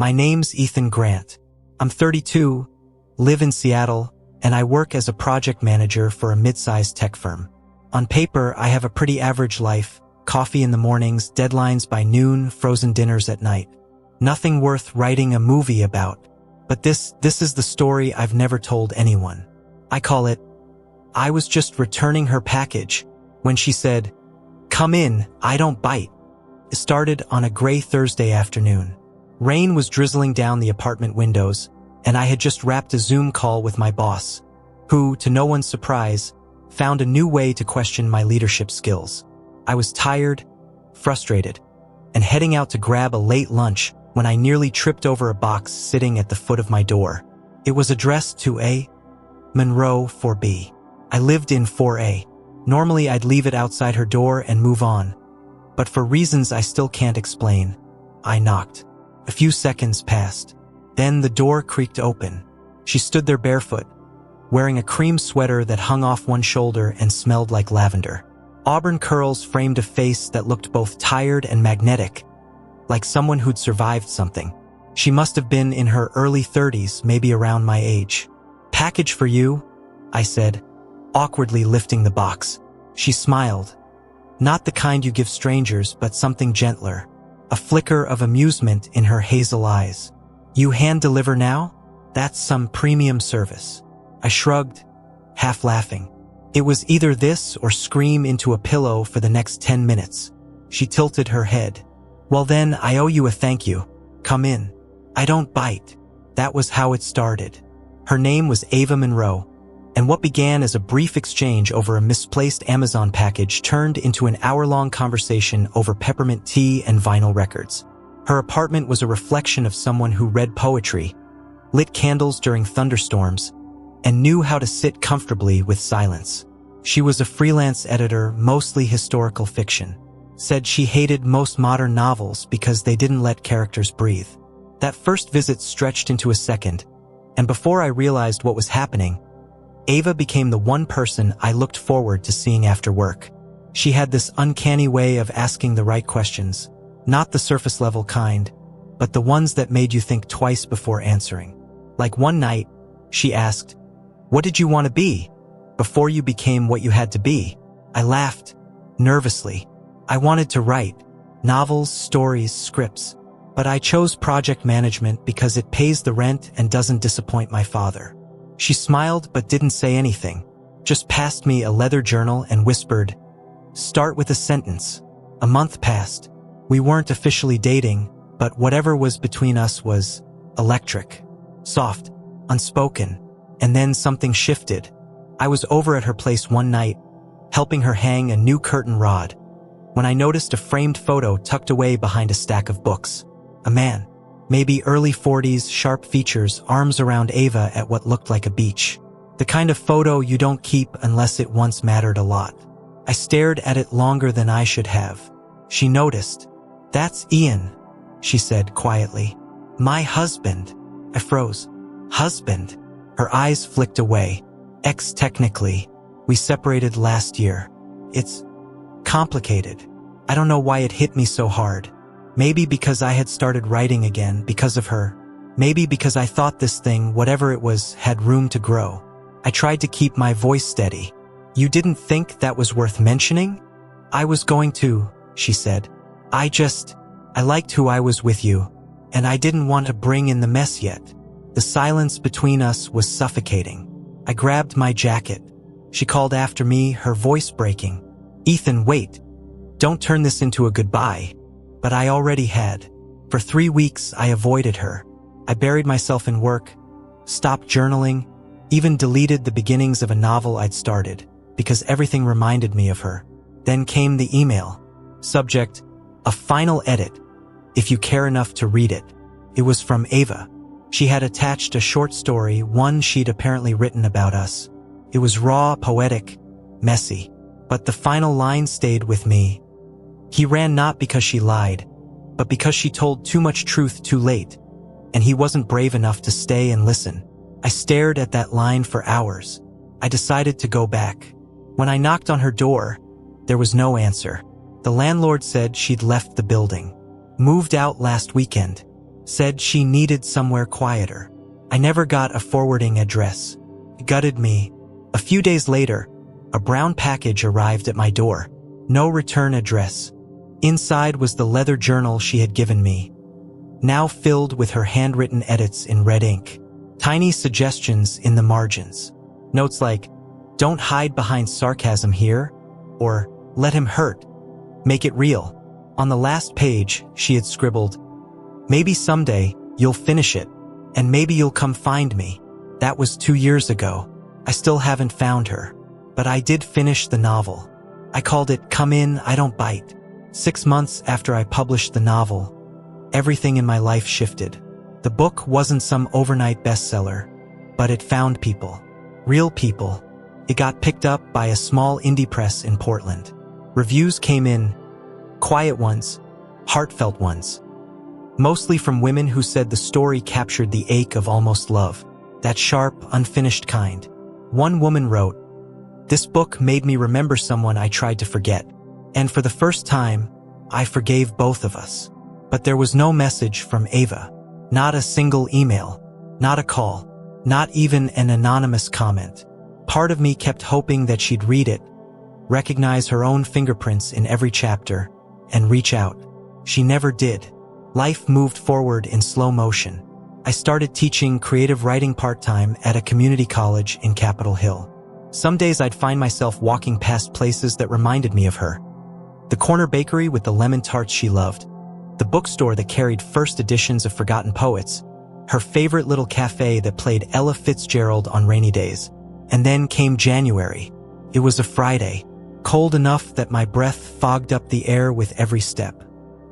My name's Ethan Grant. I'm 32, live in Seattle, and I work as a project manager for a mid-sized tech firm. On paper, I have a pretty average life, coffee in the mornings, deadlines by noon, frozen dinners at night. Nothing worth writing a movie about. But this is the story I've never told anyone. I call it, I was just returning her package when she said, "Come in, I don't bite." It started on a gray Thursday afternoon. Rain was drizzling down the apartment windows, and I had just wrapped a Zoom call with my boss, who, to no one's surprise, found a new way to question my leadership skills. I was tired, frustrated, and heading out to grab a late lunch when I nearly tripped over a box sitting at the foot of my door. It was addressed to A. Monroe 4B. I lived in 4A. Normally I'd leave it outside her door and move on, but for reasons I still can't explain, I knocked. A few seconds passed. Then the door creaked open. She stood there barefoot, wearing a cream sweater that hung off one shoulder and smelled like lavender. Auburn curls framed a face that looked both tired and magnetic, like someone who'd survived something. She must have been in her early 30s, maybe around my age. "Package for you," I said, awkwardly lifting the box. She smiled. Not the kind you give strangers, but something gentler. A flicker of amusement in her hazel eyes. "You hand deliver now? That's some premium service." I shrugged, half laughing. It was either this or scream into a pillow for the next 10 minutes. She tilted her head. "Well then, I owe you a thank you. Come in." "I don't bite." That was how it started. Her name was Ava Monroe, and what began as a brief exchange over a misplaced Amazon package turned into an hour-long conversation over peppermint tea and vinyl records. Her apartment was a reflection of someone who read poetry, lit candles during thunderstorms, and knew how to sit comfortably with silence. She was a freelance editor, mostly historical fiction. Said she hated most modern novels because they didn't let characters breathe. That first visit stretched into a second, and before I realized what was happening, Ava became the one person I looked forward to seeing after work. She had this uncanny way of asking the right questions, not the surface-level kind, but the ones that made you think twice before answering. Like one night, she asked, "What did you want to be before you became what you had to be?" I laughed, nervously. I wanted to write novels, stories, scripts, but I chose project management because it pays the rent and doesn't disappoint my father. She smiled but didn't say anything, just passed me a leather journal and whispered, "Start with a sentence." A month passed. We weren't officially dating, but whatever was between us was electric, soft, unspoken. And then something shifted. I was over at her place one night, helping her hang a new curtain rod, when I noticed a framed photo tucked away behind a stack of books. A man, maybe early 40s, sharp features, arms around Ava at what looked like a beach. The kind of photo you don't keep unless it once mattered a lot. I stared at it longer than I should have. She noticed. "That's Ian," she said quietly. "My husband." I froze. "Husband?" Her eyes flicked away. "Ex technically. We separated last year. It's complicated." I don't know why it hit me so hard. Maybe because I had started writing again because of her. Maybe because I thought this thing, whatever it was, had room to grow. I tried to keep my voice steady. "You didn't think that was worth mentioning?" "I was going to," she said. I liked who I was with you, and I didn't want to bring in the mess yet." The silence between us was suffocating. I grabbed my jacket. She called after me, her voice breaking. "Ethan, wait. Don't turn this into a goodbye." But I already had. For 3 weeks, I avoided her. I buried myself in work, stopped journaling, even deleted the beginnings of a novel I'd started, because everything reminded me of her. Then came the email. Subject, "A final edit, if you care enough to read it." It was from Ava. She had attached a short story, one she'd apparently written about us. It was raw, poetic, messy. But the final line stayed with me. "He ran not because she lied, but because she told too much truth too late, and he wasn't brave enough to stay and listen." I stared at that line for hours. I decided to go back. When I knocked on her door, there was no answer. The landlord said she'd left the building. Moved out last weekend. Said she needed somewhere quieter. I never got a forwarding address. It gutted me. A few days later, a brown package arrived at my door. No return address. Inside was the leather journal she had given me, now filled with her handwritten edits in red ink. Tiny suggestions in the margins. Notes like, "Don't hide behind sarcasm here," or "Let him hurt. Make it real." On the last page, she had scribbled, "Maybe someday you'll finish it, and maybe you'll come find me." That was 2 years ago. I still haven't found her. But I did finish the novel. I called it Come In, I Don't Bite. 6 months after I published the novel, everything in my life shifted. The book wasn't some overnight bestseller, but it found people. Real people. It got picked up by a small indie press in Portland. Reviews came in, quiet ones, heartfelt ones. Mostly from women who said the story captured the ache of almost love. That sharp, unfinished kind. One woman wrote, "This book made me remember someone I tried to forget. And for the first time, I forgave both of us." But there was no message from Ava. Not a single email. Not a call. Not even an anonymous comment. Part of me kept hoping that she'd read it, recognize her own fingerprints in every chapter, and reach out. She never did. Life moved forward in slow motion. I started teaching creative writing part-time at a community college in Capitol Hill. Some days I'd find myself walking past places that reminded me of her. The corner bakery with the lemon tarts she loved. The bookstore that carried first editions of forgotten poets. Her favorite little cafe that played Ella Fitzgerald on rainy days. And then came January. It was a Friday. Cold enough that my breath fogged up the air with every step.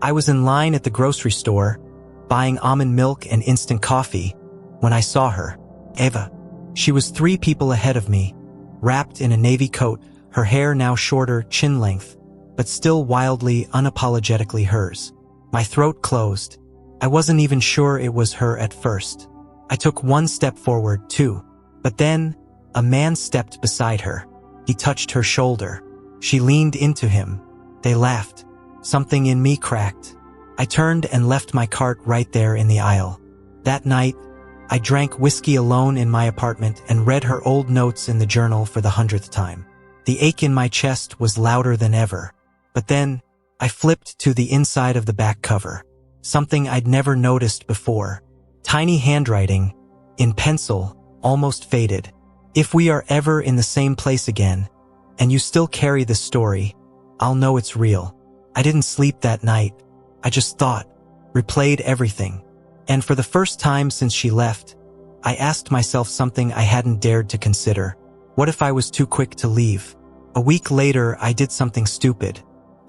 I was in line at the grocery store, buying almond milk and instant coffee, when I saw her. Ava. She was 3 people ahead of me, wrapped in a navy coat, her hair now shorter, chin length, but still wildly, unapologetically hers. My throat closed. I wasn't even sure it was her at first. I took 1 step forward, 2. But then, a man stepped beside her. He touched her shoulder. She leaned into him. They laughed. Something in me cracked. I turned and left my cart right there in the aisle. That night, I drank whiskey alone in my apartment and read her old notes in the journal for the 100th time. The ache in my chest was louder than ever. But then, I flipped to the inside of the back cover. Something I'd never noticed before. Tiny handwriting, in pencil, almost faded. "If we are ever in the same place again, and you still carry this story, I'll know it's real." I didn't sleep that night. I just thought, replayed everything. And for the first time since she left, I asked myself something I hadn't dared to consider. What if I was too quick to leave? A week later, I did something stupid.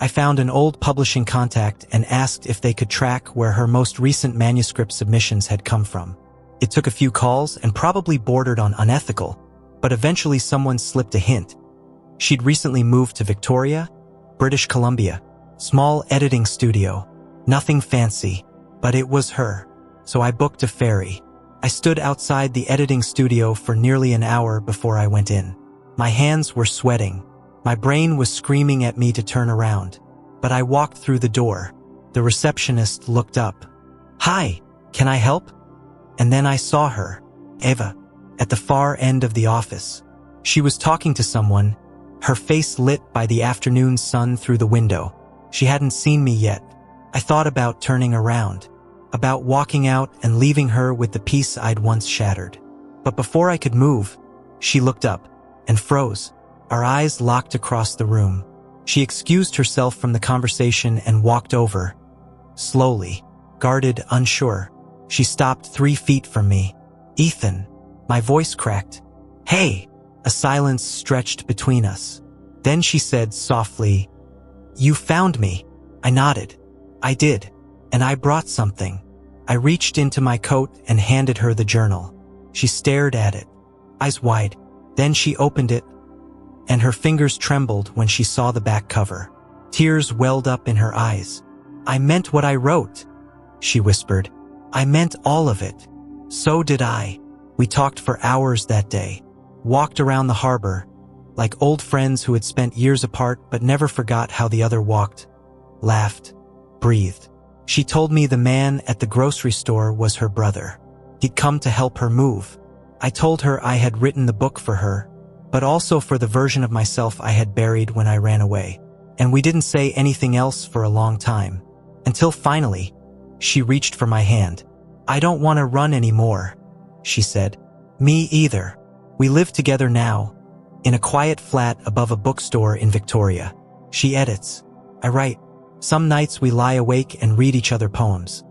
I found an old publishing contact and asked if they could track where her most recent manuscript submissions had come from. It took a few calls and probably bordered on unethical, but eventually someone slipped a hint. She'd recently moved to Victoria, British Columbia. Small editing studio. Nothing fancy, but it was her. So I booked a ferry. I stood outside the editing studio for nearly an hour before I went in. My hands were sweating. My brain was screaming at me to turn around. But I walked through the door. The receptionist looked up. "Hi, can I help?" And then I saw her, Ava, at the far end of the office. She was talking to someone, her face lit by the afternoon sun through the window. She hadn't seen me yet. I thought about turning around, about walking out and leaving her with the peace I'd once shattered. But before I could move, she looked up and froze. Our eyes locked across the room. She excused herself from the conversation and walked over. Slowly, guarded, unsure. She stopped 3 feet from me. "Ethan." My voice cracked. "Hey." A silence stretched between us. Then she said softly, "You found me." I nodded. "I did. And I brought something." I reached into my coat and handed her the journal. She stared at it, eyes wide. Then she opened it, and her fingers trembled when she saw the back cover. Tears welled up in her eyes. "I meant what I wrote," she whispered. "I meant all of it." So did I. We talked for hours that day, walked around the harbor, like old friends who had spent years apart but never forgot how the other walked, laughed, breathed. She told me the man at the grocery store was her brother. He'd come to help her move. I told her I had written the book for her, but also for the version of myself I had buried when I ran away. And we didn't say anything else for a long time, until finally, she reached for my hand. "I don't want to run anymore," she said. "Me either." We live together now, in a quiet flat above a bookstore in Victoria. She edits. I write. Some nights we lie awake and read each other poems.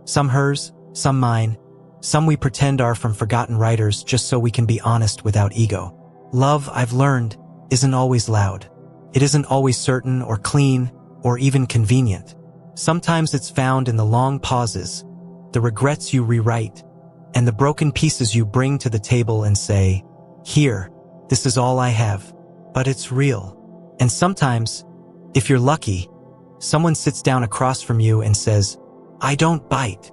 Some hers, some mine, some we pretend are from forgotten writers just so we can be honest without ego. Love, I've learned, isn't always loud. It isn't always certain or clean or even convenient. Sometimes it's found in the long pauses, the regrets you rewrite, and the broken pieces you bring to the table and say, "Here, this is all I have." But it's real. And sometimes, if you're lucky, someone sits down across from you and says, "I don't bite."